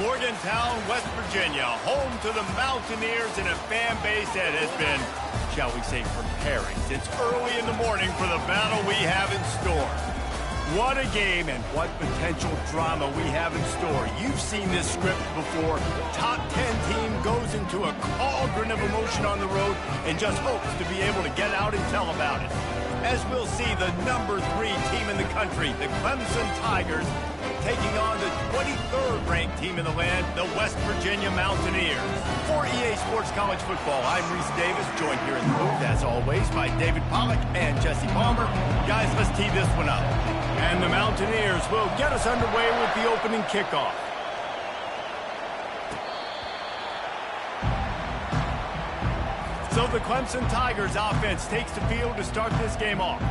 Morgantown, West Virginia, home to the Mountaineers and a fan base that has been, shall we say, preparing since early in the morning for the battle we have in store. What a game and what potential drama we have in store. You've seen this script before. Top 10 team goes into a cauldron of emotion on the road and just hopes to be able to get out and tell about it. As we'll see, the #3 team in the country, the Clemson Tigers, taking on the 23rd ranked team in the land, the West Virginia Mountaineers. For EA Sports College Football, I'm Reese Davis, joined here in the booth, as always, by David Pollack and Jesse Palmer. Guys, let's tee this one up. And the Mountaineers will get us underway with the opening kickoff. So the Clemson Tigers offense takes the field to start this game off.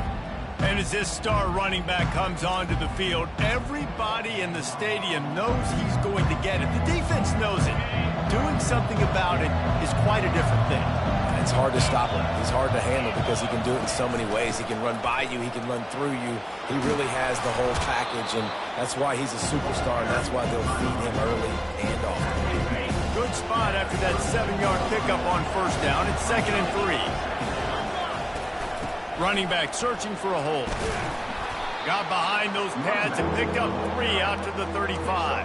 And as this star running back comes onto the field, everybody in the stadium knows he's going to get it. The defense knows it. Doing something about it is quite a different thing. It's hard to stop him. He's hard to handle because he can do it in so many ways. He can run by you. He can run through you. He really has the whole package, and that's why he's a superstar, and that's why they'll feed him early and often. Good spot after that 7-yard pickup on first down. It's 2nd and 3. Running back searching for a hole. Got behind those pads and picked up 3 out to the 35.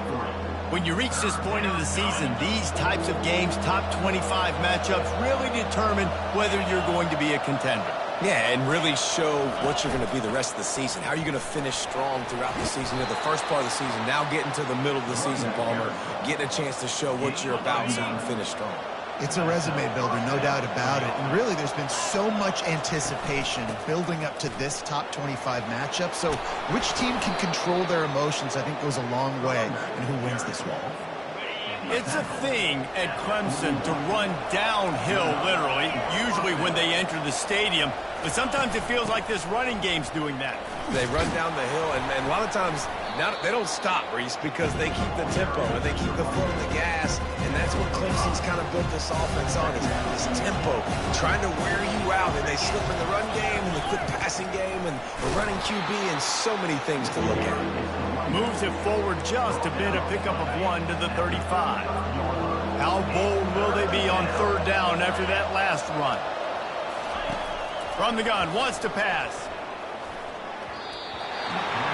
When you reach this point in the season, these types of games, top 25 matchups, really determine whether you're going to be a contender. Yeah, and really show what you're going to be the rest of the season. How are you going to finish strong throughout the season? The first part of the season, now getting to the middle of the season, Palmer, getting a chance to show what you're about so you can finish strong. It's a resume builder, no doubt about it. And really, there's been so much anticipation building up to this top 25 matchup. So which team can control their emotions, I think, goes a long way in who wins this one. It's a thing at Clemson to run downhill, literally, usually when they enter the stadium. But sometimes it feels like this running game's doing that. They run down the hill, and a lot of times they don't stop, Reese, because they keep the tempo and they keep the foot on the gas, and that's what Clemson's kind of built this offense on, is this tempo, trying to wear you out, and they slip in the run game and the quick passing game and the running QB and so many things to look at. Moves it forward just a bit, a pickup of 1 to the 35. How bold will they be on 3rd down after that last run? From the gun, wants to pass.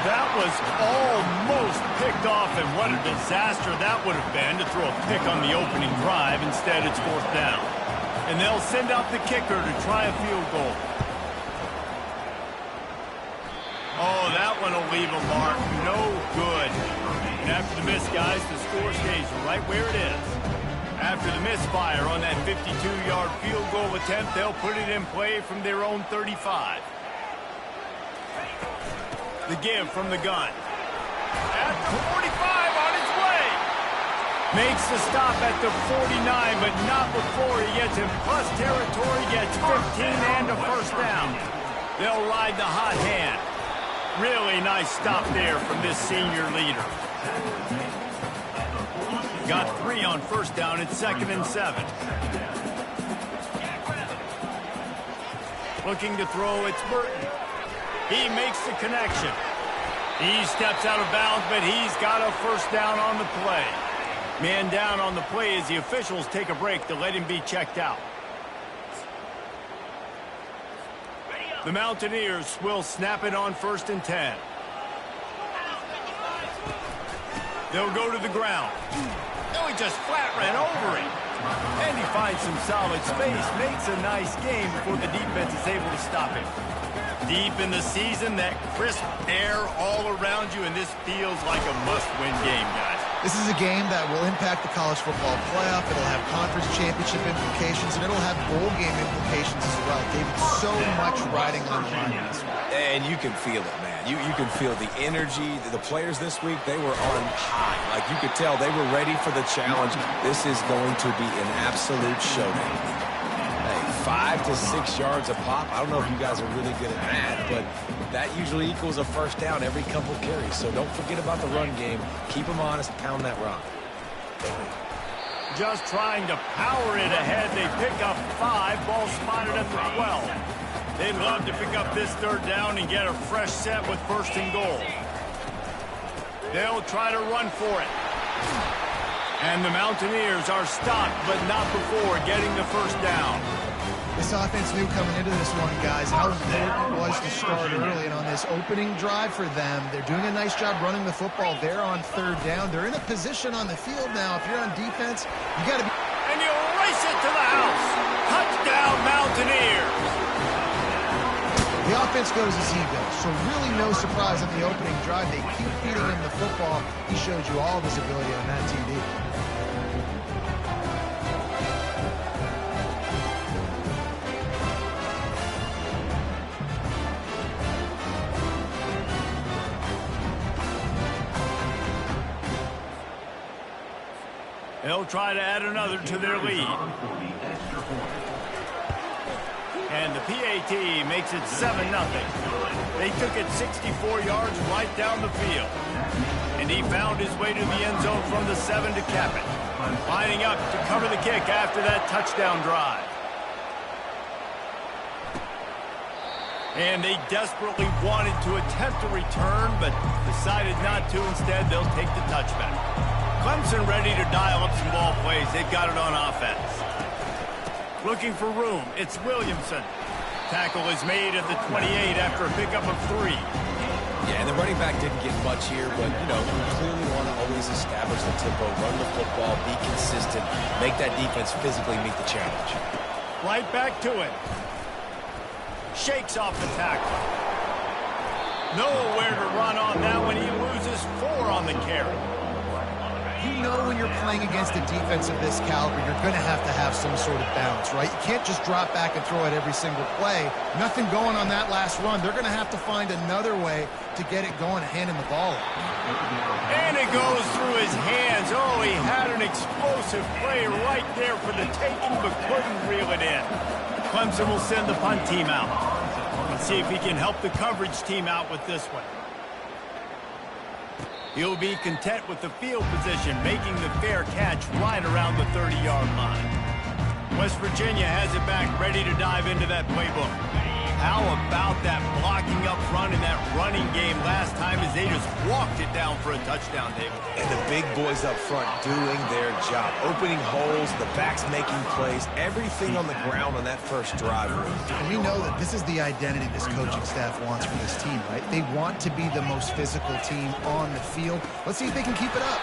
That was almost picked off, and what a disaster that would have been to throw a pick on the opening drive. Instead, it's 4th down. And they'll send out the kicker to try a field goal. Oh, that one will leave a mark. No good. And after the miss, guys, the score stays right where it is. After the misfire on that 52-yard field goal attempt, they'll put it in play from their own 35. The give from the gun. At the 45, on its way. Makes the stop at the 49, but not before he gets in plus territory, gets 15 and a first down. They'll ride the hot hand. Really nice stop there from this senior leader. Got 3 on first down. It's 2nd and 7. Looking to throw, it's Burton. He makes the connection. He steps out of bounds, but he's got a first down on the play. Man down on the play as the officials take a break to let him be checked out. The Mountaineers will snap it on 1st and 10. They'll go to the ground. No, he just flat ran over him. And he finds some solid space, makes a nice game before the defense is able to stop him. Deep in the season, that crisp air all around you, and this feels like a must-win game, guys. This is a game that will impact the college football playoff. It'll have conference championship implications, and it'll have bowl game implications as well. David, so much riding on the line in this one. And you can feel it, man. You can feel the energy. The players this week, they were on high. Like, you could tell they were ready for the challenge. This is going to be an absolute showdown. 5 to 6 yards a pop. I don't know if you guys are really good at that, but that usually equals a first down every couple carries. So don't forget about the run game. Keep them honest, pound that rock. Just trying to power it ahead. They pick up 5. Ball spotted at the 12. They'd love to pick up this 3rd down and get a fresh set with 1st and goal. They'll try to run for it. And the Mountaineers are stopped, but not before getting the first down. This offense knew coming into this one, guys, how important it was to start early. And on this opening drive for them, they're doing a nice job running the football. They're on third down. They're in a position on the field now. If you're on defense, you got to be... And you race it to the house. Touchdown, Mountaineers. The offense goes as he goes, so really no surprise on the opening drive. They keep feeding him the football. He showed you all of his ability on that TD. They'll try to add another to their lead. And the PAT makes it 7-0. They took it 64 yards right down the field. And he found his way to the end zone from the 7 to cap it. Lining up to cover the kick after that touchdown drive. And they desperately wanted to attempt a return, but decided not to. Instead, they'll take the touchback. Clemson ready to dial up some ball plays. They've got it on offense. Looking for room. It's Williamson. Tackle is made at the 28 after a pickup of 3. Yeah, and the running back didn't get much here, but, you know, you clearly want to always establish the tempo, run the football, be consistent, make that defense physically meet the challenge. Right back to it. Shakes off the tackle. Nowhere to run on that one. He loses 4 on the carry. You know when you're playing against a defense of this caliber, you're going to have some sort of balance, right? You can't just drop back and throw it every single play. Nothing going on that last run. They're going to have to find another way to get it going, handing the ball up. And it goes through his hands. Oh, he had an explosive play right there for the taking, but couldn't reel it in. Clemson will send the punt team out. Let's see if he can help the coverage team out with this one. He'll be content with the field position, making the fair catch right around the 30-yard line. West Virginia has it back, ready to dive into that playbook. How about that blocking up front in that running game last time as they just walked it down for a touchdown, David? And the big boys up front doing their job, opening holes, the backs making plays, everything on the ground on that first drive. And we know that this is the identity this coaching staff wants for this team, right? They want to be the most physical team on the field. Let's see if they can keep it up.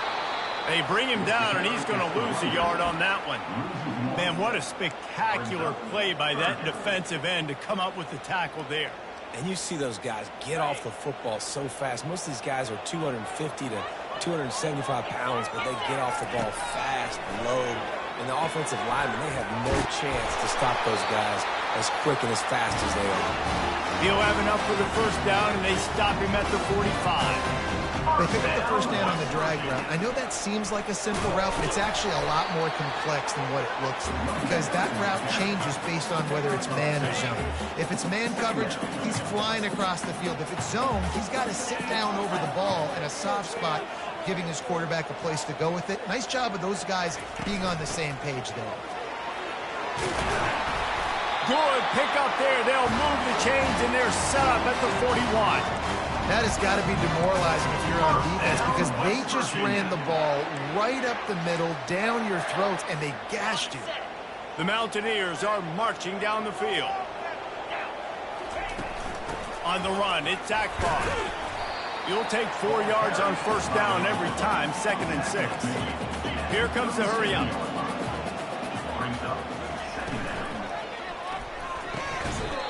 They bring him down, and he's going to lose a yard on that one. Man, what a spectacular play by that defensive end to come up with the tackle there. And you see those guys get off the football so fast. Most of these guys are 250 to 275 pounds, but they get off the ball fast, low. And the offensive linemen, they have no chance to stop those guys as quick and as fast as they are. He'll have enough for the first down, and they stop him at the 45. They pick up the first down on the drag route. I know that seems like a simple route, but it's actually a lot more complex than what it looks like, because that route changes based on whether it's man or zone. If it's man coverage, he's flying across the field. If it's zone, he's got to sit down over the ball in a soft spot, giving his quarterback a place to go with it. Nice job of those guys being on the same page there. Good pick up there. They'll move the chains, and they're set up at the 41. That has got to be demoralizing if you're on defense, because they just ran the ball right up the middle, down your throats, and they gashed you. The Mountaineers are marching down the field. On the run, it's Akbar. You'll take 4 yards on first down every time, 2nd and 6. Here comes the hurry up.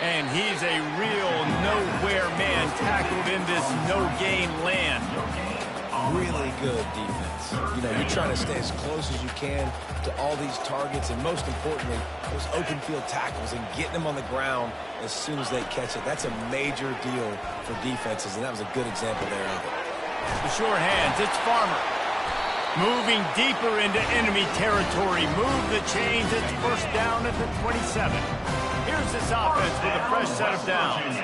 And he's a real nowhere man tackled in this no-gain land. Really good defense. You know, you're trying to stay as close as you can to all these targets, and most importantly, those open field tackles and getting them on the ground as soon as they catch it. That's a major deal for defenses, and that was a good example there of it. The sure hands, it's Farmer. Moving deeper into enemy territory. Move the chains, it's first down at the 27. Here's this offense with a fresh set of downs.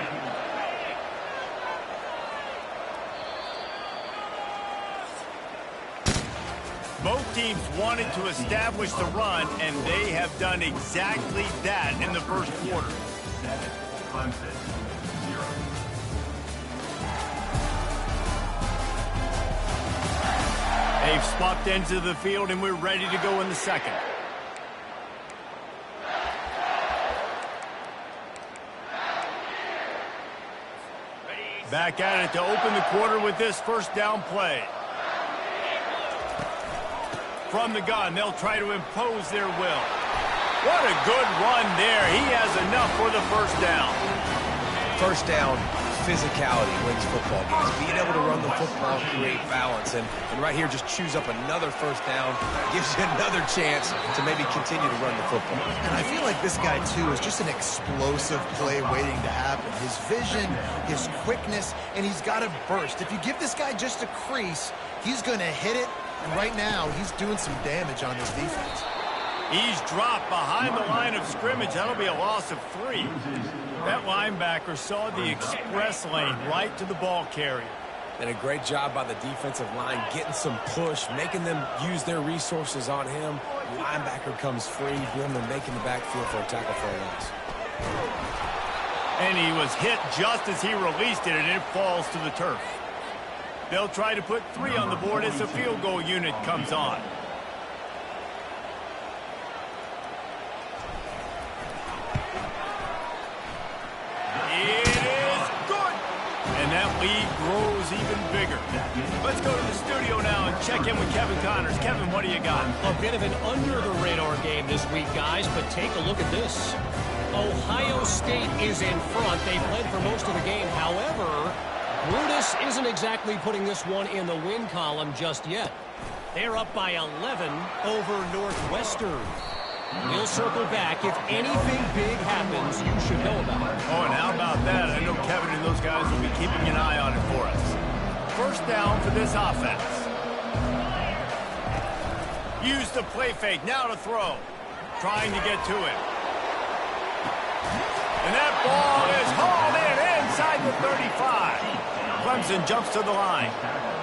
Both teams wanted to establish the run, and they have done exactly that in the first quarter. A They've swapped ends of the field, and we're ready to go in the second. Back at it to open the quarter with this first down play. From the gun, they'll try to impose their will. What a good run there. He has enough for the first down. First down, physicality wins football games. Being able to run the football, create balance, and right here just choose up another first down, gives you another chance to maybe continue to run the football. And I feel like this guy, too, is just an explosive play waiting to happen. His vision, his quickness, and he's got a burst. If you give this guy just a crease, he's going to hit it, and right now he's doing some damage on this defense. He's dropped behind the line of scrimmage. That'll be a loss of 3. That linebacker saw the express lane right to the ball carrier. And a great job by the defensive line, getting some push, making them use their resources on him. The linebacker comes free, boom, and making the backfield for a tackle for a loss. And he was hit just as he released it, and it falls to the turf. They'll try to put 3 on the board as the field goal unit comes on. It is good. And that lead grows even bigger. Let's go to the studio now and check in with Kevin Connors. Kevin, what do you got? A bit of an under-the-radar game this week, guys, but take a look at this. Ohio State is in front. They led for most of the game. However, Brutus isn't exactly putting this one in the win column just yet. They're up by 11 over Northwestern. We'll circle back. If anything big happens, you should know about it. Oh, and how about that? I know Kevin and those guys will be keeping an eye on it for us. First down for this offense. Use the play fake. Now to throw. Trying to get to it. And that ball is hauled in inside the 35. Clemson jumps to the line.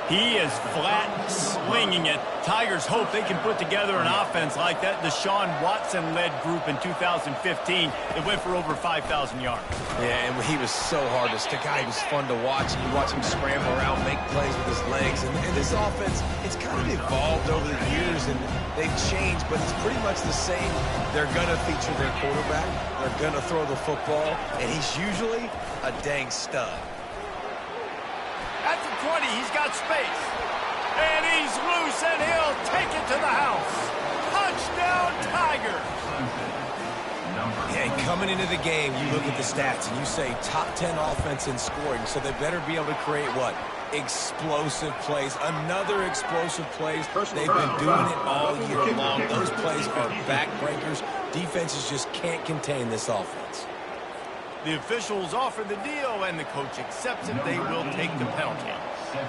He is flat slinging it. Tigers hope they can put together an offense like that Deshaun Watson-led group in 2015 that went for over 5,000 yards. Yeah, and he was so hard to stick out. He was fun to watch. You watch him scramble around, make plays with his legs. And this offense, it's kind of evolved over the years, and they've changed, but it's pretty much the same. They're going to feature their quarterback. They're going to throw the football, and he's usually a dang stud. At the 20, he's got space. And he's loose, and he'll take it to the house. Touchdown, Tigers. Yeah, and coming into the game, you look at the stats, and you say top 10 offense in scoring, so they better be able to create what? Explosive plays. Another explosive plays. They've been doing it all year long. Those plays are backbreakers. Defenses just can't contain this offense. The officials offer the deal, and the coach accepts it. They will take the penalty.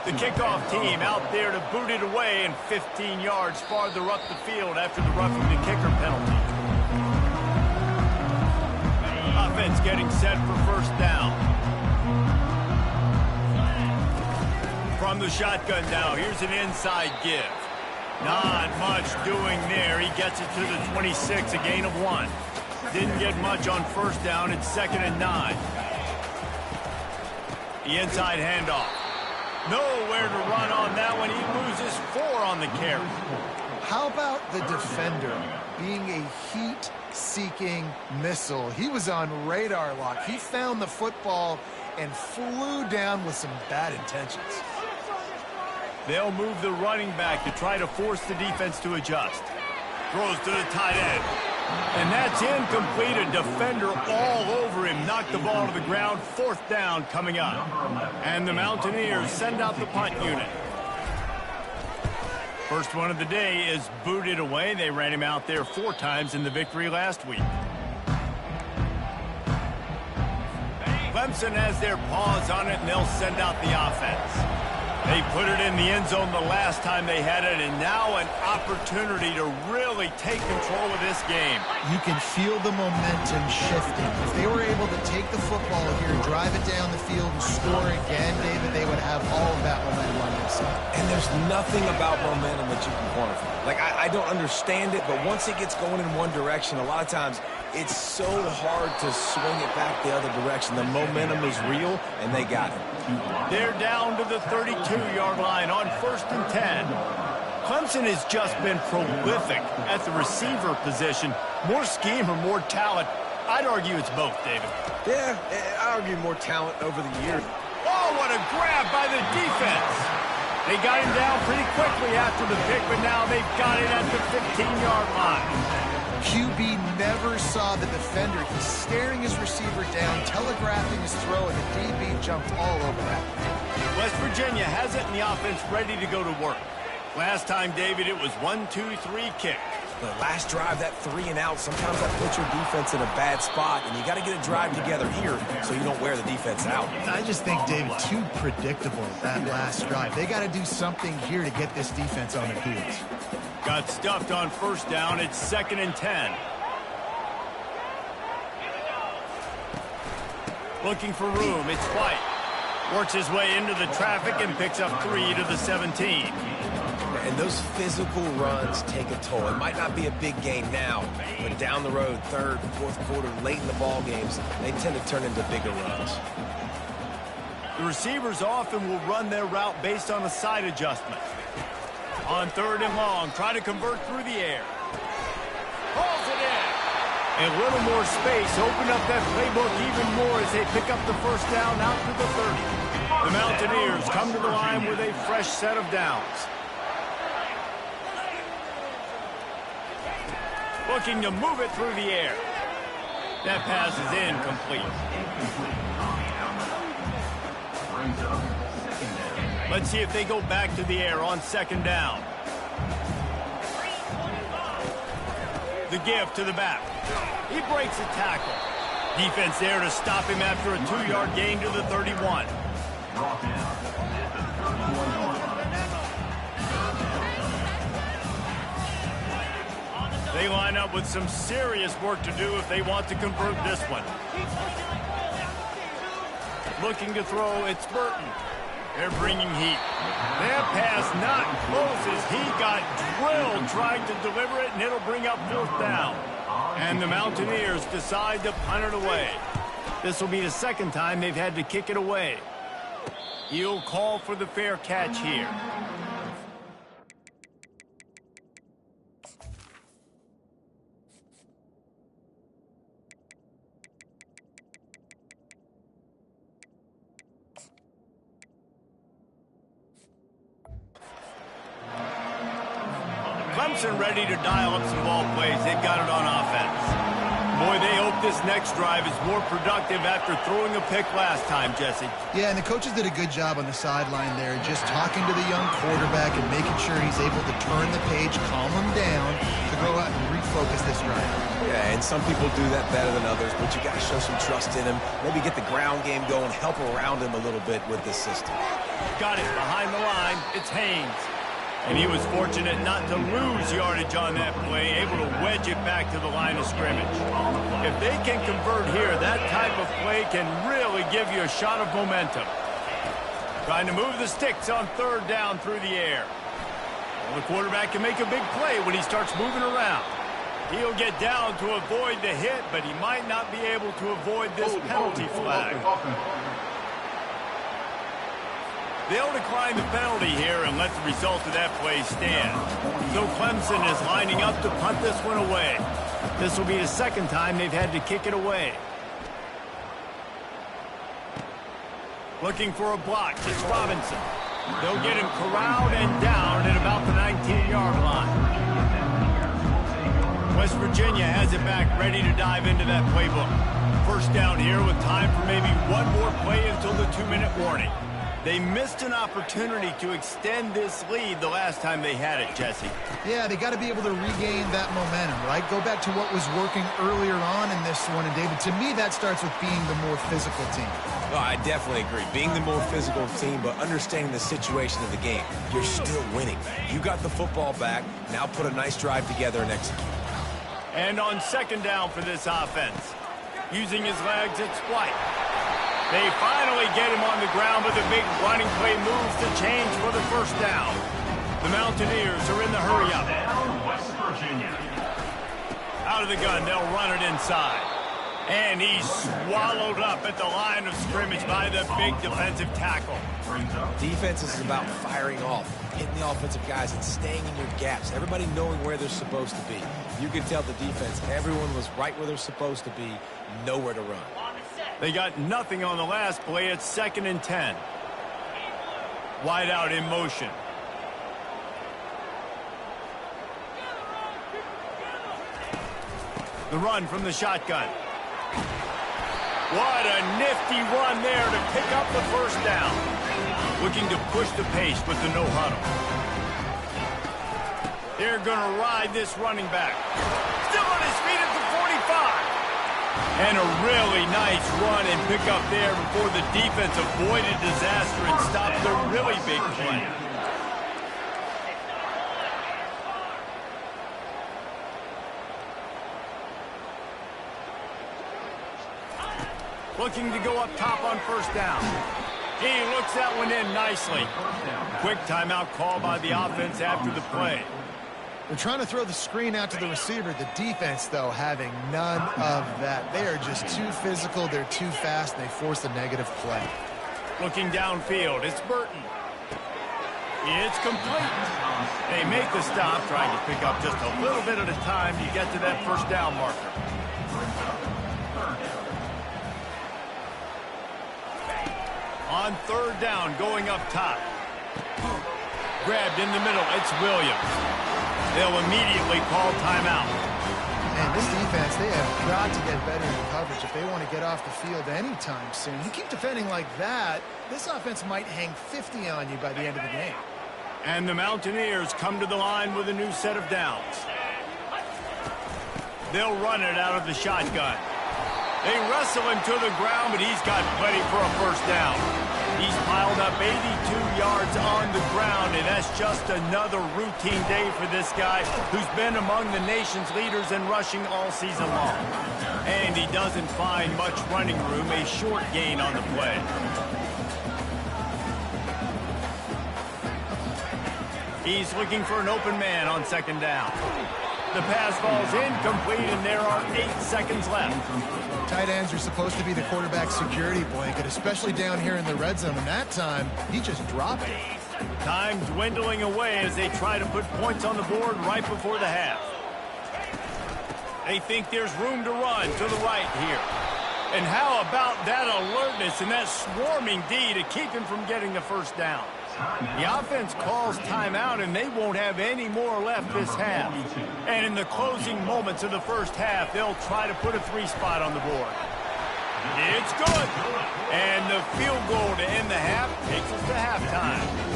The kickoff team out there to boot it away, and 15 yards farther up the field after the roughing the kicker penalty. Offense getting set for first down. From the shotgun now, here's an inside give. Not much doing there. He gets it to the 26, a gain of 1. Didn't get much on first down. It's 2nd and 9. The inside handoff. Nowhere to run on that one. He loses 4 on the carry. How about the defender being a heat-seeking missile? He was on radar lock. He found the football and flew down with some bad intentions. They'll move the running back to try to force the defense to adjust. Throws to the tight end. And that's incomplete. A defender all over him. Knocked the ball to the ground. 4th down coming up. And the Mountaineers send out the punt unit. First one of the day is booted away. They ran him out there 4 times in the victory last week. Clemson has their paws on it, and they'll send out the offense. They put it in the end zone the last time they had it, and now an opportunity to really take control of this game. You can feel the momentum shifting. If they were able to take the football here, drive it down the field, and score again, David, they would have all of that momentum on their side. And there's nothing about momentum that you can quantify. Like, I don't understand it, but once it gets going in one direction, a lot of times it's so hard to swing it back the other direction. The momentum is real, and they got it. They're down to the 32-yard line on 1st and 10. Clemson has just been prolific at the receiver position. More scheme or more talent? I'd argue it's both, David. Yeah, I argue more talent over the years. Oh, what a grab by the defense. They got him down pretty quickly after the pick, but now they've got it at the 15-yard line. QB never saw the defender. He's staring his receiver down, telegraphing his throw, and the DB jumped all over that. West Virginia has it in the offense ready to go to work. Last time, David, it was 1-2-3 kick. The last drive, that 3 and out, sometimes that puts your defense in a bad spot, and you got to get a drive together here so you don't wear the defense out. I just think, David, too predictable that last drive. They got to do something here to get this defense on their heels. Got stuffed on first down. It's 2nd and 10. Looking for room. It's White. Works his way into the traffic and picks up 3 to the 17. And those physical runs take a toll. It might not be a big gain now, but down the road, 3rd, 4th quarter, late in the ball games, they tend to turn into bigger runs. The receivers often will run their route based on a side adjustment. On 3rd and long, try to convert through the air. Pulls it in. A little more space, open up that playbook even more as they pick up the first down out to the 30. The Mountaineers come to the line with a fresh set of downs. Looking to move it through the air. That pass is incomplete. Let's see if they go back to the air on 2nd down. The give to the back. He breaks a tackle. Defense there to stop him after a 2-yard gain to the 31. They line up with some serious work to do if they want to convert this one. Looking to throw, it's Burton. They're bringing heat. That pass not close as he got drilled trying to deliver it, and it'll bring up 4th down. And the Mountaineers decide to punt it away. This will be the 2nd time they've had to kick it away. He'll call for the fair catch here. Clemson ready to dial up some ball plays. They've got it on offense. Boy, they hope this next drive is more productive after throwing a pick last time, Jesse. Yeah, and the coaches did a good job on the sideline there, just talking to the young quarterback and making sure he's able to turn the page, calm him down, to go out and refocus this drive. Yeah, and some people do that better than others, but you got to show some trust in him. Maybe get the ground game going, help around him a little bit with this system. Got it behind the line. It's Haynes. And he was fortunate not to lose yardage on that play, able to wedge it back to the line of scrimmage. If they can convert here, that type of play can really give you a shot of momentum. Trying to move the sticks on 3rd down through the air. Well, the quarterback can make a big play when he starts moving around. He'll get down to avoid the hit, but he might not be able to avoid this penalty flag. They'll decline the penalty here and let the result of that play stand. So Clemson is lining up to punt this one away. This will be the 2nd time they've had to kick it away. Looking for a block. It's Robinson. They'll get him corralled and down at about the 19-yard line. West Virginia has it back, ready to dive into that playbook. First down here with time for maybe one more play until the 2-minute warning. They missed an opportunity to extend this lead the last time they had it, Jesse. Yeah, they got to be able to regain that momentum, right? Go back to what was working earlier on in this one. And, David, to me, that starts with being the more physical team. Well, I definitely agree. Being the more physical team, but understanding the situation of the game. You're still winning. You got the football back. Now put a nice drive together and execute. And on 2nd down for this offense, using his legs, it's White. They finally get him on the ground, but the big running play moves the change for the first down. The Mountaineers are in the hurry-up. West Virginia. Out of the gun, they'll run it inside. And he's swallowed up at the line of scrimmage by the big defensive tackle. Defense is about firing off, hitting the offensive guys, and staying in your gaps. Everybody knowing where they're supposed to be. You can tell the defense, everyone was right where they're supposed to be, nowhere to run. They got nothing on the last play. It's 2nd and 10. Wide out in motion. The run from the shotgun. What a nifty run there to pick up the first down. Looking to push the pace with the no huddle. They're going to ride this running back. Still on his feet at the 45. And a really nice run and pick up there before the defense avoided disaster and stopped the really big play. Looking to go up top on first down. He looks that one in nicely. Quick timeout call by the offense after the play. They're trying to throw the screen out to the receiver. The defense, though, having none of that. They are just too physical. They're too fast. They force a negative play. Looking downfield, it's Burton. It's complete. They make the stop, trying to pick up just a little bit at a time to get to that first down marker. On third down, going up top. Grabbed in the middle, it's Williams. They'll immediately call timeout. And this defense, they have got to get better in coverage if they want to get off the field anytime soon. You keep defending like that, this offense might hang 50 on you by the end of the game. And the Mountaineers come to the line with a new set of downs. They'll run it out of the shotgun. They wrestle him to the ground, but he's got plenty for a first down. He's piled up 82 yards on the ground, and that's just another routine day for this guy who's been among the nation's leaders in rushing all season long. And he doesn't find much running room, a short gain on the play. He's looking for an open man on second down. The pass falls incomplete, and there are 8 seconds left. Tight ends are supposed to be the quarterback's security blanket, especially down here in the red zone. And that time, he just dropped it. Time dwindling away as they try to put points on the board right before the half. They think there's room to run to the right here. And how about that alertness and that swarming D to keep him from getting the first down? The offense calls timeout, and they won't have any more left this half. And in the closing moments of the first half, they'll try to put a 3 spot on the board. It's good. And the field goal to end the half takes us to halftime.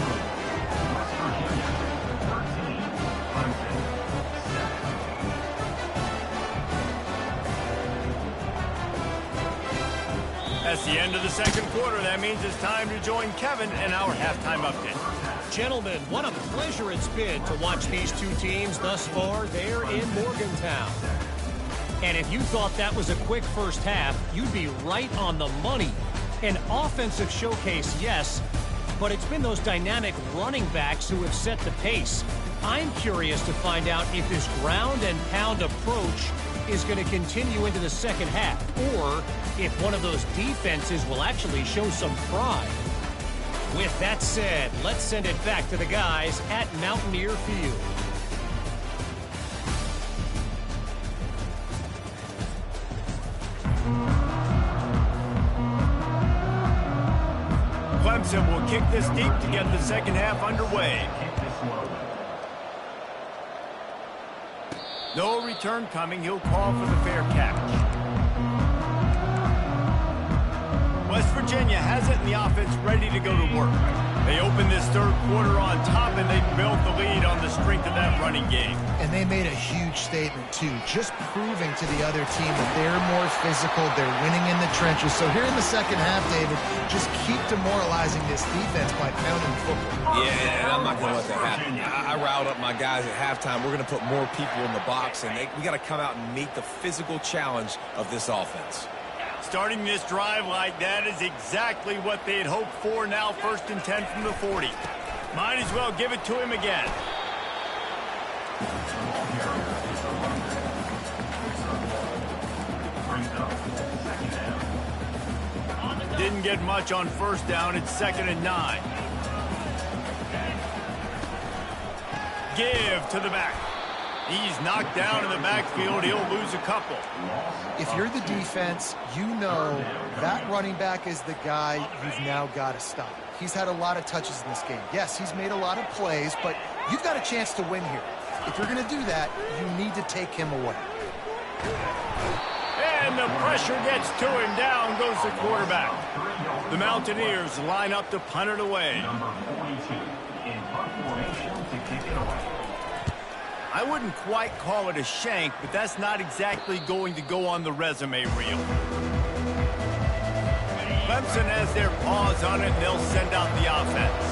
That's the end of the second quarter. That means it's time to join Kevin in our halftime update. Gentlemen, what a pleasure it's been to watch these two teams thus far there in Morgantown. And if you thought that was a quick first half, you'd be right on the money. An offensive showcase, yes, but it's been those dynamic running backs who have set the pace. I'm curious to find out if this ground and pound approach is going to continue into the second half, or if one of those defenses will actually show some pride. With that said, let's send it back to the guys at Mountaineer Field. Clemson will kick this deep to get the second half underway. No return coming. He'll call for the fair catch. West Virginia has it, and the offense ready to go to work. They open this third quarter on top, and they built the lead on the strength of that running game. And they made a huge statement, too, just proving to the other team that they're more physical, they're winning in the trenches. So here in the second half, David, just keep demoralizing this defense by pounding the football. Yeah, and I'm not going to let that happen. I riled up my guys at halftime. We're going to put more people in the box, and we got to come out and meet the physical challenge of this offense. Starting this drive like that is exactly what they had hoped for. Now 1st and 10 from the 40. Might as well give it to him again. get much on first down. It's 2nd and 9. Give to the back. He's knocked down in the backfield. He'll lose a couple. If you're the defense, you know that running back is the guy you've now got to stop. He's had a lot of touches in this game. Yes, he's made a lot of plays, but you've got a chance to win here. If you're going to do that, you need to take him away. And the pressure gets to him. Down goes the quarterback. The Mountaineers line up to punt it away. Number 42 in punt formation to kick it away. I wouldn't quite call it a shank, but that's not exactly going to go on the resume reel. Clemson has their paws on it, and they'll send out the offense.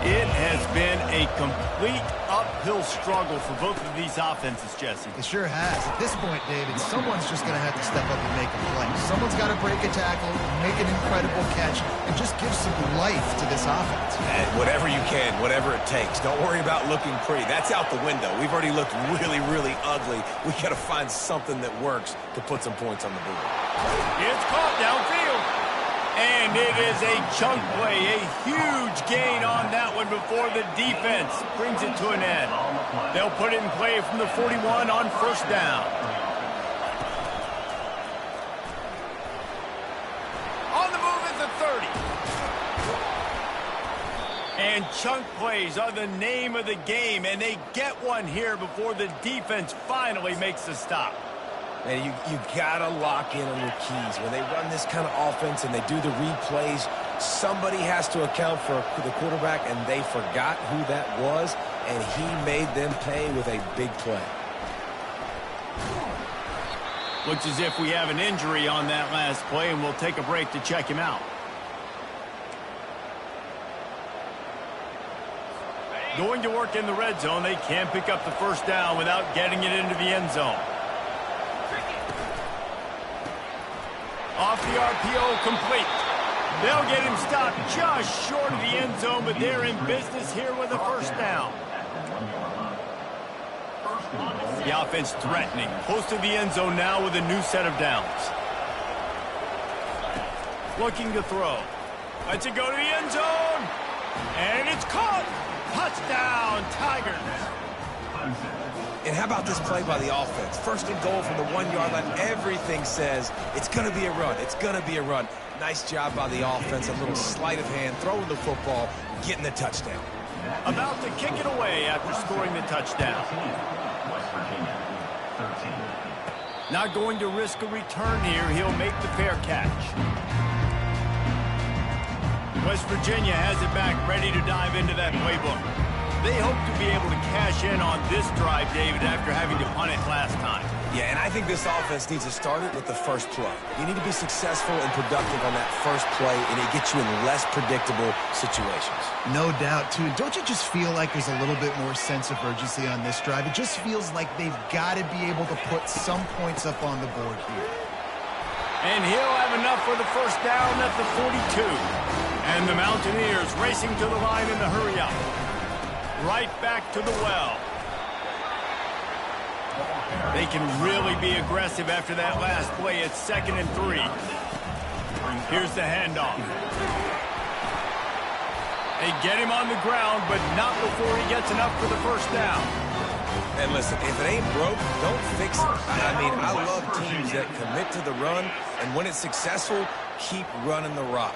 It has been a complete uphill struggle for both of these offenses, Jesse. It sure has. At this point, David, someone's just going to have to step up and make a play. Someone's got to break a tackle, make an incredible catch, and just give some life to this offense. And whatever you can, whatever it takes. Don't worry about looking pretty. That's out the window. We've already looked really, really ugly. We got to find something that works to put some points on the board. It's caught downfield. And it is a chunk play, a huge gain on that one before the defense brings it to an end. They'll put it in play from the 41 on first down. On the move at the 30. And chunk plays are the name of the game, and they get one here before the defense finally makes the stop. Man, you gotta lock in on your keys. When they run this kind of offense and they do the replays, somebody has to account for the quarterback, and they forgot who that was, and he made them pay with a big play. Looks as if we have an injury on that last play, and we'll take a break to check him out. Going to work in the red zone, they can't pick up the first down without getting it into the end zone. Off the RPO, complete. They'll get him stopped just short of the end zone, but they're in business here with a first down. The offense threatening, close to the end zone now with a new set of downs. Looking to throw. Lets it go to the end zone. And it's caught. Touchdown, Tigers. And how about this play by the offense? First and goal from the 1-yard line. Everything says it's going to be a run. It's going to be a run. Nice job by the offense. A little sleight of hand, throwing the football, getting the touchdown. About to kick it away after scoring the touchdown. Not going to risk a return here. He'll make the fair catch. West Virginia has it back, ready to dive into that playbook. They hope to be able to cash in on this drive, David, after having to punt it last time. Yeah, and I think this offense needs to start it with the first play. You need to be successful and productive on that first play, and it gets you in less predictable situations. No doubt, too. Don't you just feel like there's a little bit more sense of urgency on this drive? It just feels like they've got to be able to put some points up on the board here. And he'll have enough for the first down at the 42. And the Mountaineers racing to the line in the hurry-up. Right back to the well. They can really be aggressive after that last play. It's 2nd and 3. Here's the handoff. They get him on the ground, but not before he gets enough for the first down. And listen, if it ain't broke, don't fix it. I mean, I love teams that commit to the run, and when it's successful, keep running the rock.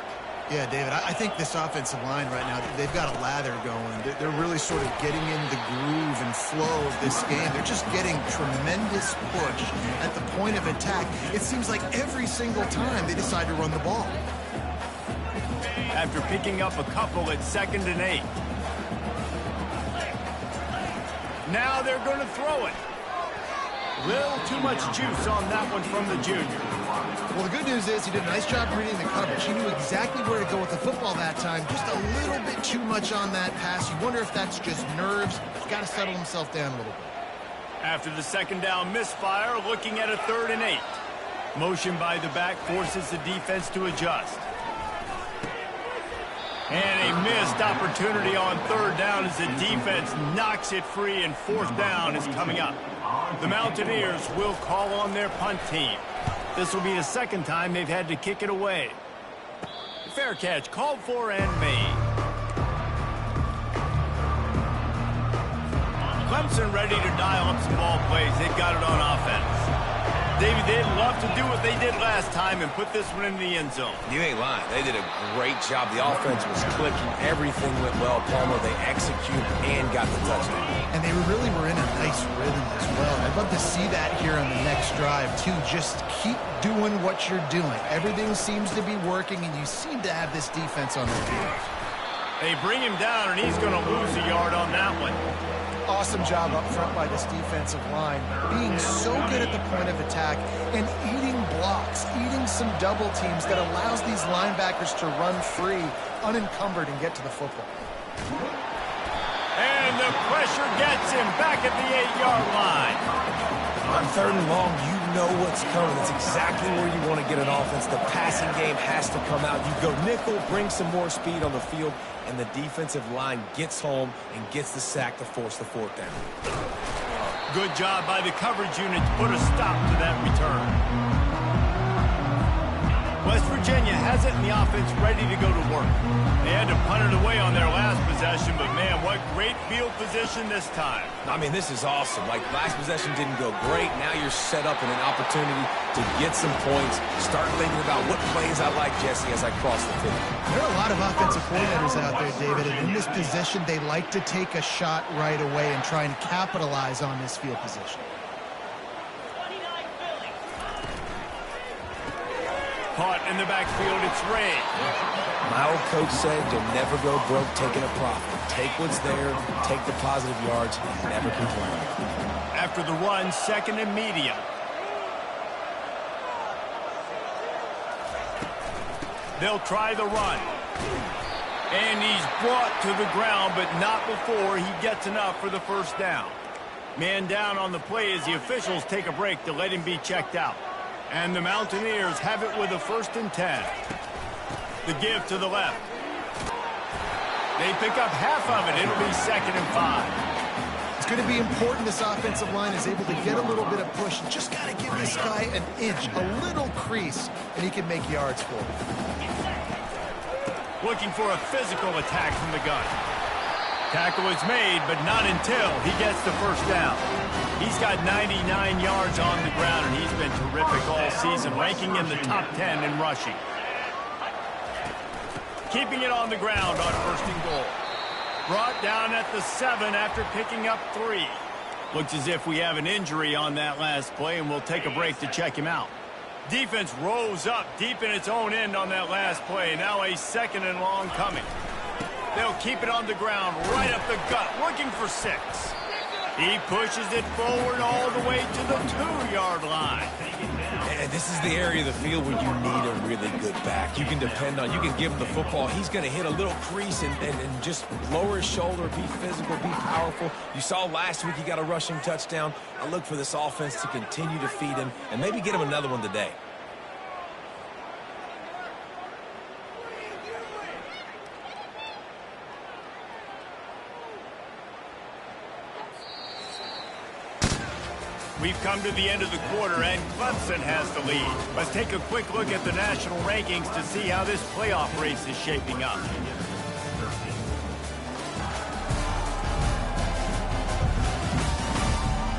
Yeah, David, I think this offensive line right now, they've got a lather going. They're really sort of getting in the groove and flow of this game. They're just getting tremendous push at the point of attack. It seems like every single time they decide to run the ball. After picking up a couple at 2nd and 8. Now they're going to throw it. Little too much juice on that one from the junior. Well, the good news is he did a nice job reading the coverage. He knew exactly where to go with the football that time. Just a little bit too much on that pass. You wonder if that's just nerves. He's got to settle himself down a little bit. After the 2nd down misfire, looking at a 3rd and 8. Motion by the back forces the defense to adjust. And a missed opportunity on 3rd down as the defense knocks it free, and 4th down is coming up. The Mountaineers will call on their punt team. This will be the 2nd time they've had to kick it away. fair catch, called for and made. Clemson ready to dial up some ball plays. They've got it on offense. David, they'd love to do what they did last time and put this one in the end zone. You ain't lying. They did a great job. The offense was clicking. Everything went well. Palmer, they executed and got the touchdown. And they really were in a nice rhythm as well. I'd love to see that here on the next drive, too. Just keep doing what you're doing. Everything seems to be working, and you seem to have this defense on their heels. They bring him down, and he's going to lose a yard on that one. Awesome job up front by this defensive line, being so good at the point of attack and eating blocks, eating some double teams that allows these linebackers to run free, unencumbered, and get to the football. And the pressure gets him back at the 8-yard line. On 3rd and long, you know what's coming. It's exactly where you want to get an offense. The passing game has to come out. You go nickel, bring some more speed on the field, and the defensive line gets home and gets the sack to force the 4th down. Good job by the coverage unit to put a stop to that return. West Virginia has it, and the offense ready to go to work. They had to punt it away on their last possession, but man, what great field position this time. I mean, this is awesome. Like, last possession didn't go great. Now you're set up in an opportunity to get some points. Start thinking about what plays I like, Jesse, as I cross the field. There are a lot of offensive coordinators out there, David, and in this position, they like to take a shot right away and try and capitalize on this field position. Caught in the backfield, it's Ray. My old coach said you'll never go broke taking a profit. Take what's there, take the positive yards, and never complain. After the run, 2nd and medium. They'll try the run. And he's brought to the ground, but not before he gets enough for the 1st down. Man down on the play as the officials take a break to let him be checked out. And the Mountaineers have it with a 1st and 10. The give to the left. They pick up half of it. It'll be 2nd and 5. It's going to be important this offensive line is able to get a little bit of push. Just got to give this guy an inch, a little crease, and he can make yards for it. Looking for a physical attack from the gun. Tackle is made, but not until he gets the 1st down. He's got 99 yards on the ground, and he's been terrific all season, ranking in the top 10 in rushing. Keeping it on the ground on 1st and goal. Brought down at the 7 after picking up 3. Looks as if we have an injury on that last play, and we'll take a break to check him out. Defense rose up deep in its own end on that last play. Now a 2nd and long coming. They'll keep it on the ground, right up the gut, looking for 6. He pushes it forward all the way to the 2-yard line. And this is the area of the field where you need a really good back. You can depend on, you can give him the football. He's going to hit a little crease and just lower his shoulder, be physical, be powerful. You saw last week he got a rushing touchdown. I look for this offense to continue to feed him and maybe get him another one today. We've come to the end of the quarter, and Clemson has the lead. Let's take a quick look at the national rankings to see how this playoff race is shaping up.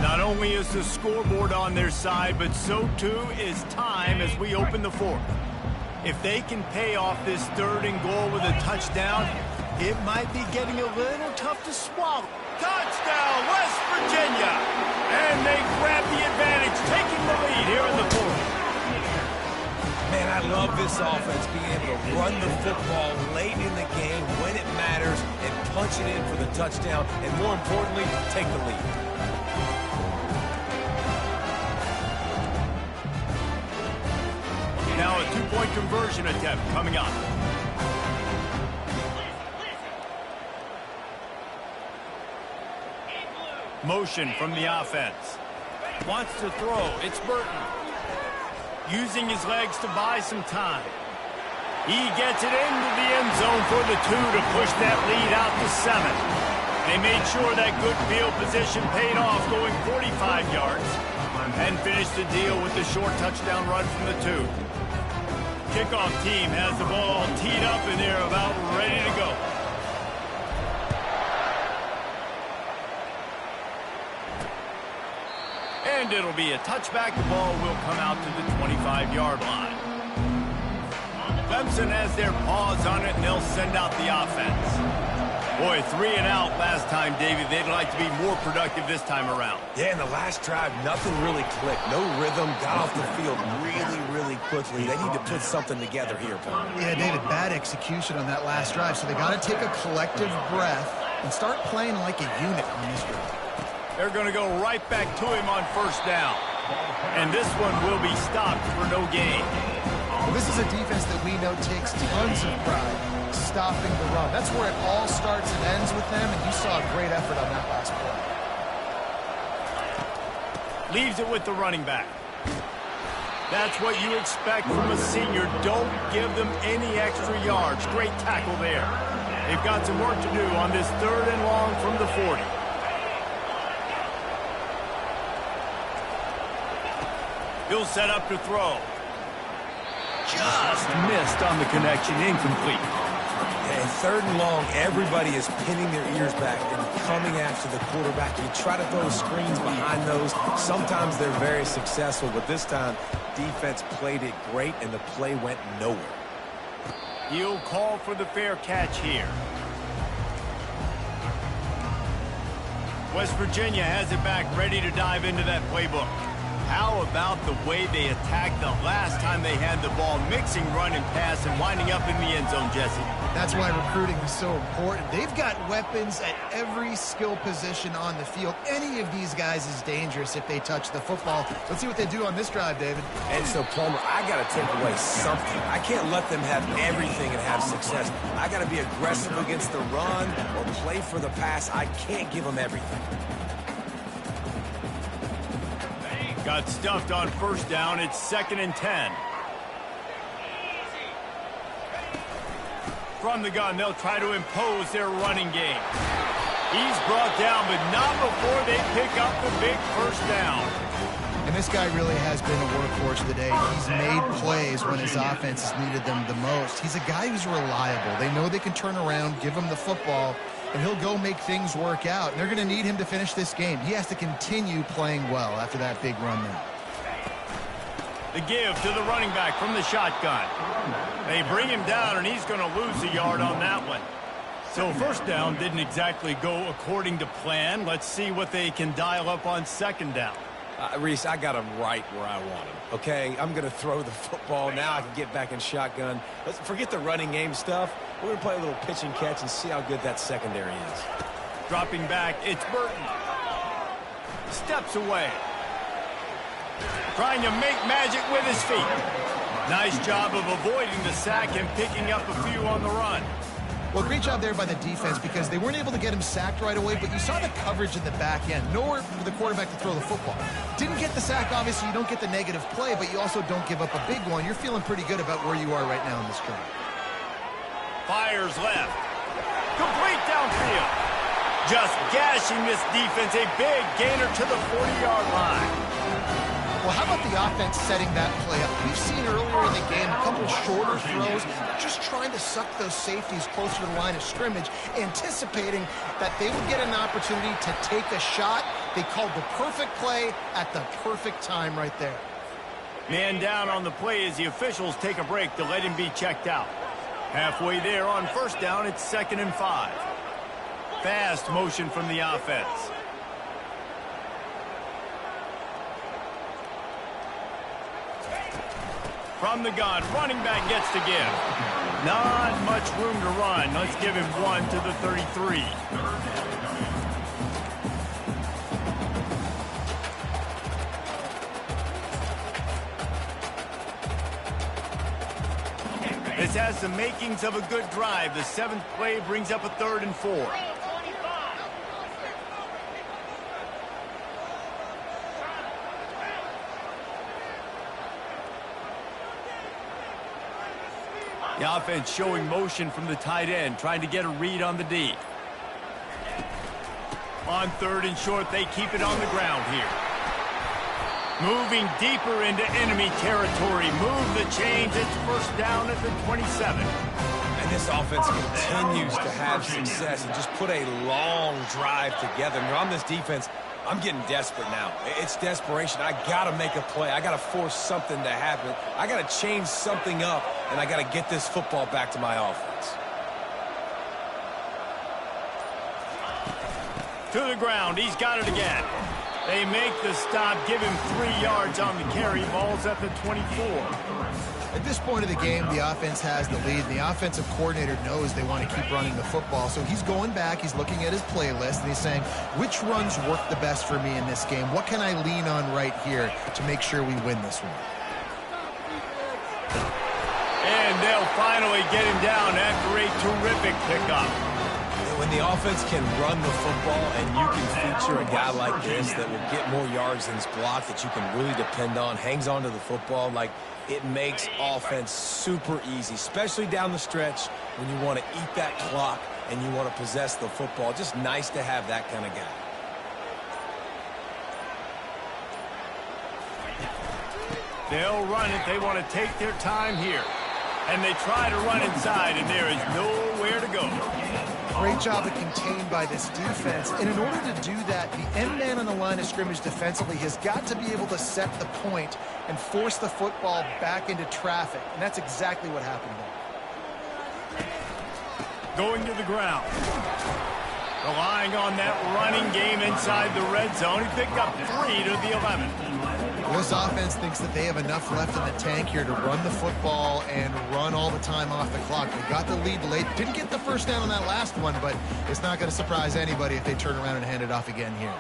Not only is the scoreboard on their side, but so too is time as we open the 4th. If they can pay off this 3rd and goal with a touchdown, it might be getting a little tough to swallow. Touchdown, West Virginia! And they grab the advantage, taking the lead here in the 4th. Man, I love this offense being able to run the football late in the game when it matters and punch it in for the touchdown, and more importantly, take the lead. Now a 2-point conversion attempt coming up. Motion from the offense. Wants to throw. It's Burton. Using his legs to buy some time. He gets it into the end zone for the 2 to push that lead out to 7. They made sure that good field position paid off, going 45 yards, and finished the deal with the short touchdown run from the 2. kickoff team has the ball teed up and they're about ready to go. And it'll be a touchback. The ball will come out to the 25-yard line. Clemson has their paws on it, and they'll send out the offense. Boy, 3 and out last time, David. They'd like to be more productive this time around. Yeah, in the last drive, nothing really clicked. No rhythm, got off the field really quickly. They need to put something together here, Paul. Yeah, David, bad execution on that last drive, so they got to take a collective breath and start playing like a unit on this drive. They're going to go right back to him on first down. And this one will be stopped for no gain. Well, this is a defense that we know takes tons of pride stopping the run. That's where it all starts and ends with them, and you saw a great effort on that last play. Leaves it with the running back. That's what you expect from a senior. Don't give them any extra yards. Great tackle there. They've got some work to do on this 3rd and long from the 40. He'll set up to throw. Just missed on the connection. Incomplete. And 3rd and long, everybody is pinning their ears back and coming after the quarterback. You try to throw screens behind those. Sometimes they're very successful, but this time, defense played it great, and the play went nowhere. He'll call for the fair catch here. West Virginia has it back, ready to dive into that playbook. How about the way they attacked the last time they had the ball, mixing run and pass and winding up in the end zone, Jesse? That's why recruiting is so important. They've got weapons at every skill position on the field. Any of these guys is dangerous if they touch the football. Let's see what they do on this drive, David. And so, Palmer, I got to take away something. I can't let them have everything and have success. I got to be aggressive against the run or play for the pass. I can't give them everything. Got stuffed on first down. It's 2nd and 10. From the gun, they'll try to impose their running game. He's brought down, but not before they pick up the big first down. And this guy really has been a workhorse today. He's made plays when his offense has needed them the most. He's a guy who's reliable. They know they can turn around, give him the football, and he'll go make things work out. And they're going to need him to finish this game. He has to continue playing well after that big run there. The give to the running back from the shotgun. They bring him down, and he's going to lose a yard on that one. So first down didn't exactly go according to plan. Let's see what they can dial up on 2nd down. Reese, I got him right where I want him, okay? I'm going to throw the football. Now I can get back in shotgun. Let's forget the running game stuff. We're going to play a little pitch and catch and see how good that secondary is. Dropping back, it's Burton. Steps away. Trying to make magic with his feet. Nice job of avoiding the sack and picking up a few on the run. Well, great job there by the defense because they weren't able to get him sacked right away, but you saw the coverage in the back end. Nowhere for the quarterback to throw the football. Didn't get the sack, obviously. You don't get the negative play, but you also don't give up a big one. You're feeling pretty good about where you are right now in this drive. Fires left. Complete downfield. Just gashing this defense. A big gainer to the 40-yard line. Well, how about the offense setting that play up? We've seen earlier in the game a couple shorter throws, just trying to suck those safeties closer to the line of scrimmage, anticipating that they would get an opportunity to take a shot. They called the perfect play at the perfect time right there. Man down on the play as the officials take a break to let him be checked out. Halfway there on first down, it's 2nd and 5. Fast motion from the offense. From the gun, running back gets to give. Not much room to run. Let's give him 1 to the 33. This has the makings of a good drive. The 7th play brings up a 3rd and 4. The offense showing motion from the tight end, trying to get a read on the D. On 3rd and short, they keep it on the ground here. Moving deeper into enemy territory. Move the chains. It's first down at the 27. And this offense continues to have success and just put a long drive together. And on this defense, I'm getting desperate now. It's desperation. I got to make a play. I got to force something to happen. I got to change something up, and I got to get this football back to my offense. To the ground. He's got it again. They make the stop, give him 3 yards on the carry. Ball's at the 24. At this point of the game, the offense has the lead. The offensive coordinator knows they want to keep running the football. So he's going back, he's looking at his playlist, and he's saying, which runs work the best for me in this game? What can I lean on right here to make sure we win this one? And they'll finally get him down after a terrific pickup. When the offense can run the football and you can feature a guy like this that will get more yards than his block, that you can really depend on, hangs on to the football, like it makes offense super easy, especially down the stretch when you want to eat that clock and you want to possess the football. Just nice to have that kind of guy. They'll run it. They want to take their time here. And they try to run inside, and there is nowhere to go. Great job of contained by this defense. And in order to do that, the end man on the line of scrimmage defensively has got to be able to set the point and force the football back into traffic. And that's exactly what happened there. Going to the ground. Relying on that running game inside the red zone. He picked up 3 to the 11. This offense thinks that they have enough left in the tank here to run the football and run all the time off the clock. They got the lead late. Didn't get the first down on that last one, but it's not going to surprise anybody if they turn around and hand it off again here.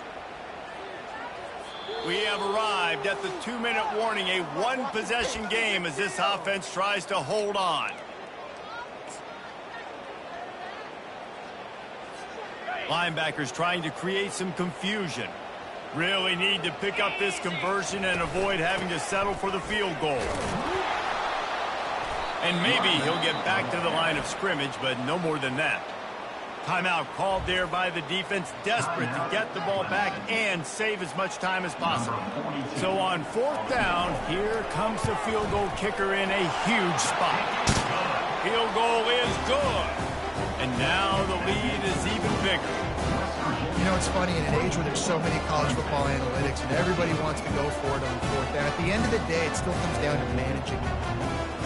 We have arrived at the 2-minute warning, a one-possession game as this offense tries to hold on. Linebackers trying to create some confusion. Really need to pick up this conversion and avoid having to settle for the field goal. And maybe he'll get back to the line of scrimmage, but no more than that. Timeout called there by the defense, desperate to get the ball back and save as much time as possible. So on 4th down, here comes the field goal kicker in a huge spot. Field goal is good. And now the lead is even bigger. You know, it's funny, in an age where there's so many college football analytics and everybody wants to go for it on 4th down, at the end of the day, it still comes down to managing.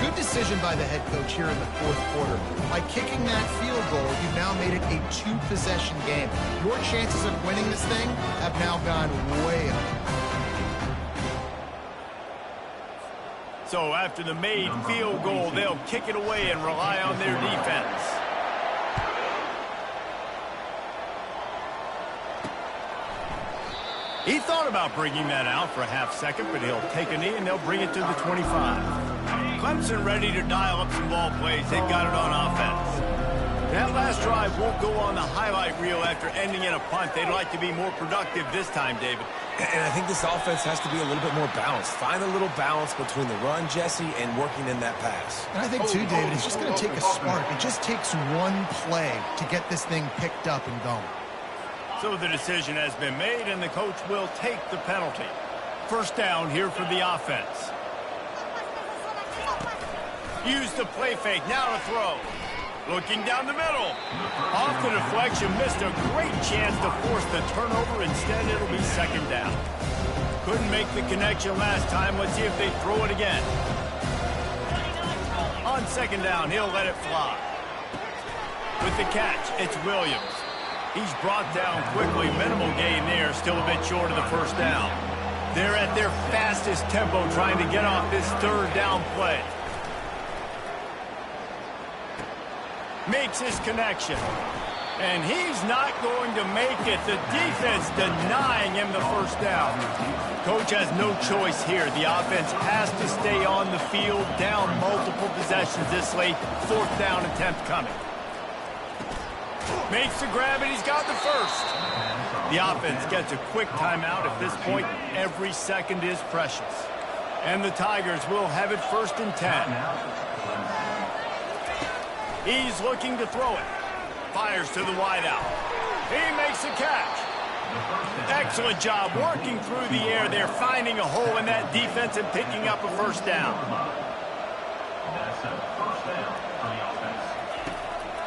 Good decision by the head coach here in the 4th quarter. By kicking that field goal, you've now made it a 2-possession game. Your chances of winning this thing have now gone way up. So after the made field goal, they'll kick it away and rely on their defense. He thought about bringing that out for a half second, but he'll take a knee and they'll bring it to the 25. Clemson ready to dial up some ball plays. They got it on offense. That last drive won't go on the highlight reel after ending in a punt. They'd like to be more productive this time, David. And I think this offense has to be a little bit more balanced. Find a little balance between the run, Jesse, and working in that pass. And I think, too, David, it's just going to take a spark. It just takes one play to get this thing picked up and going. So the decision has been made, and the coach will take the penalty. First down here for the offense. Use the play fake, now to throw. Looking down the middle. Off the deflection, missed a great chance to force the turnover. Instead, it'll be 2nd down. Couldn't make the connection last time. Let's see if they throw it again. On 2nd down, he'll let it fly. With the catch, it's Williams. He's brought down quickly. Minimal gain there. Still a bit short of the first down. They're at their fastest tempo trying to get off this 3rd down play. Makes his connection. And he's not going to make it. The defense denying him the first down. Coach has no choice here. The offense has to stay on the field, down multiple possessions this late. 4th down attempt coming. Makes the grab, and he's got the first. The offense gets a quick timeout. At this point, every second is precious. And the Tigers will have it 1st and 10. He's looking to throw it. Fires to the wideout. He makes the catch. Excellent job working through the air there, finding a hole in that defense and picking up a first down. That's a first down for the offense.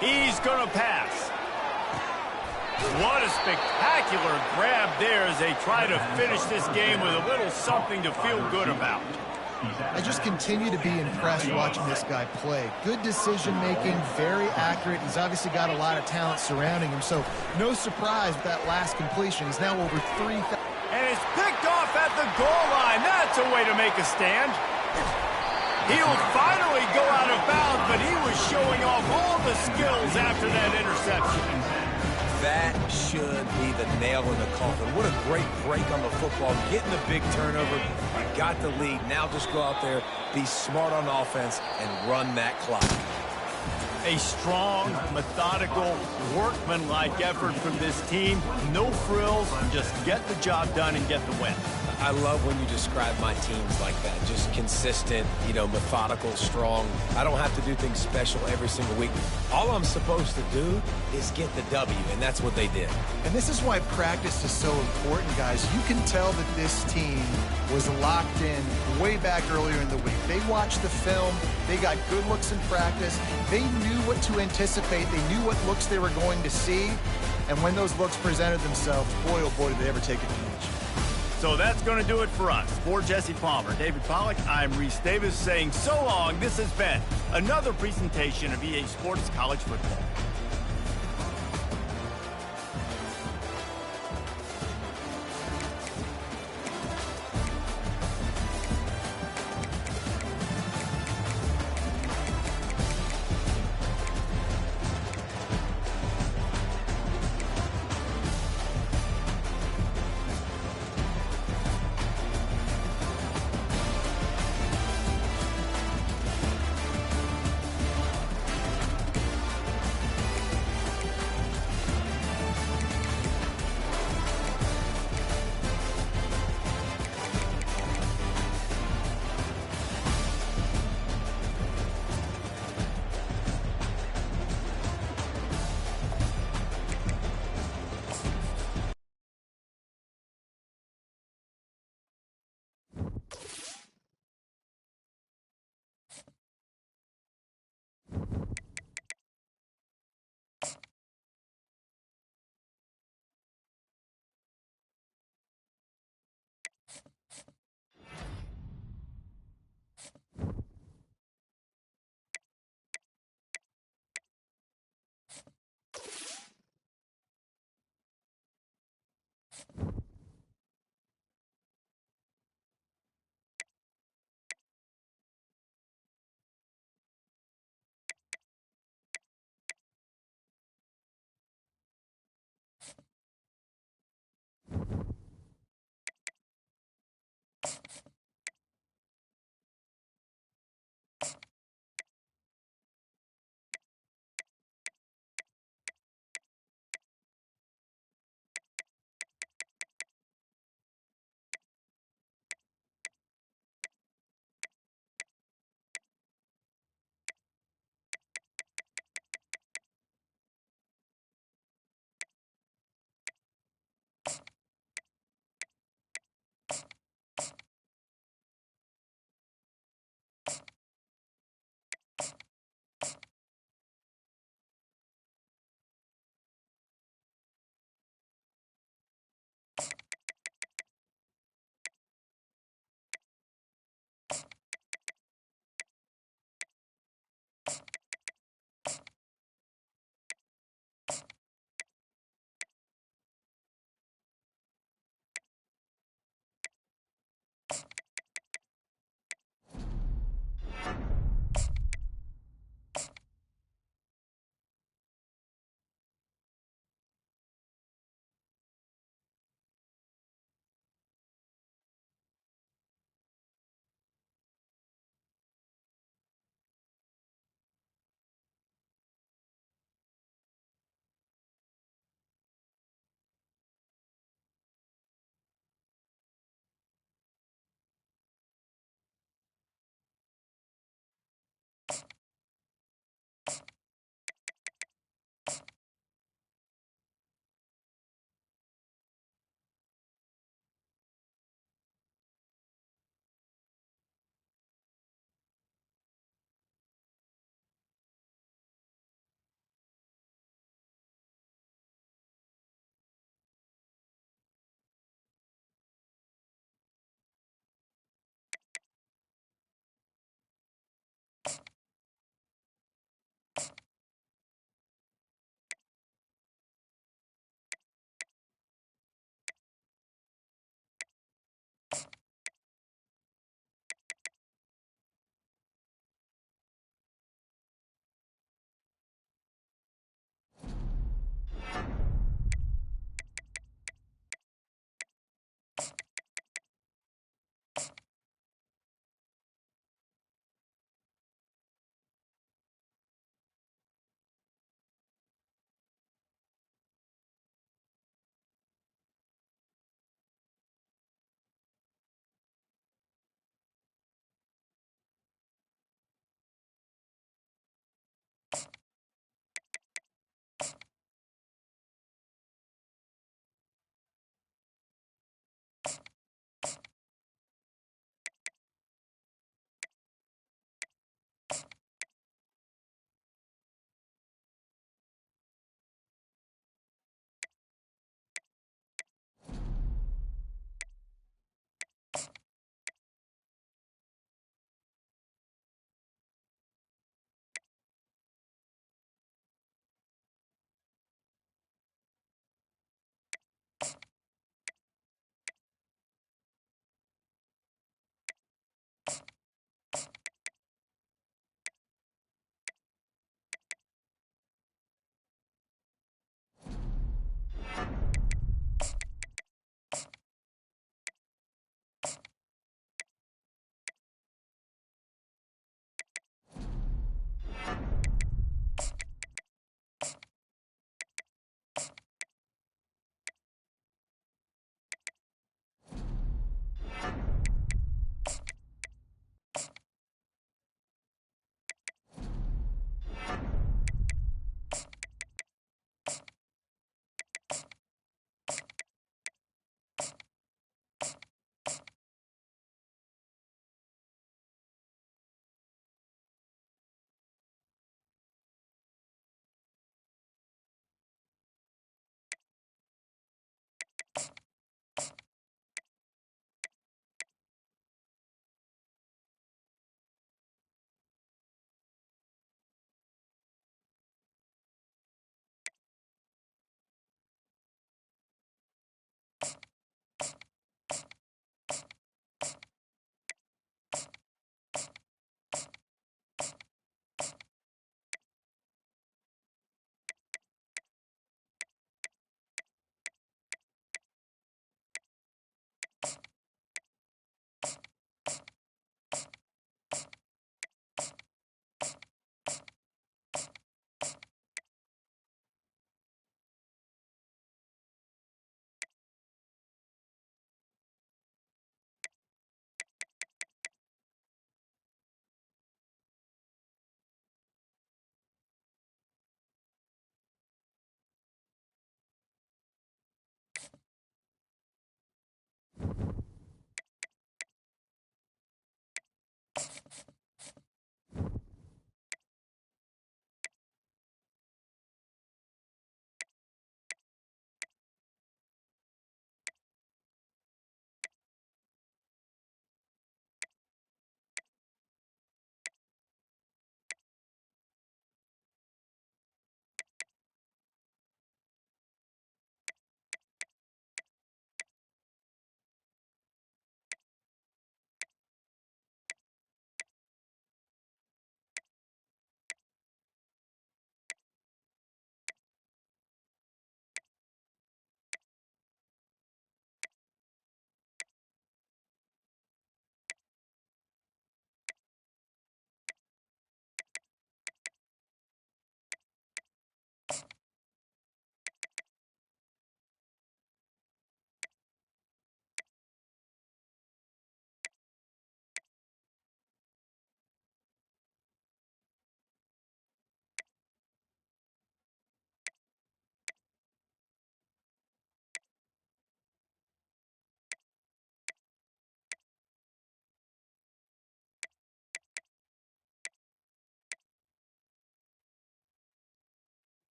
He's going to pass. What a spectacular grab there as they try to finish this game with a little something to feel good about. I just continue to be impressed watching this guy play. Good decision-making, very accurate. He's obviously got a lot of talent surrounding him, so no surprise with that last completion. He's now over 3,000. And it's picked off at the goal line. That's a way to make a stand. He'll finally go out of bounds, but he was showing off all the skills after that interception. That should be the nail in the coffin. What a great break on the football. Getting the big turnover. You got the lead. Now just go out there, be smart on offense, and run that clock. A strong, methodical, workman-like effort from this team. No frills, just get the job done and get the win. I love when you describe my teams like that. Just consistent, methodical, strong. I don't have to do things special every single week. All I'm supposed to do is get the W, and that's what they did. And this is why practice is so important, guys. You can tell that this team was locked in way back earlier in the week. They watched the film. They got good looks in practice. They knew what to anticipate. They knew what looks they were going to see. And when those looks presented themselves, boy, oh boy, did they ever take advantage. So that's going to do it for us. For Jesse Palmer, David Pollack, I'm Reese Davis saying so long. This has been another presentation of EA Sports College Football.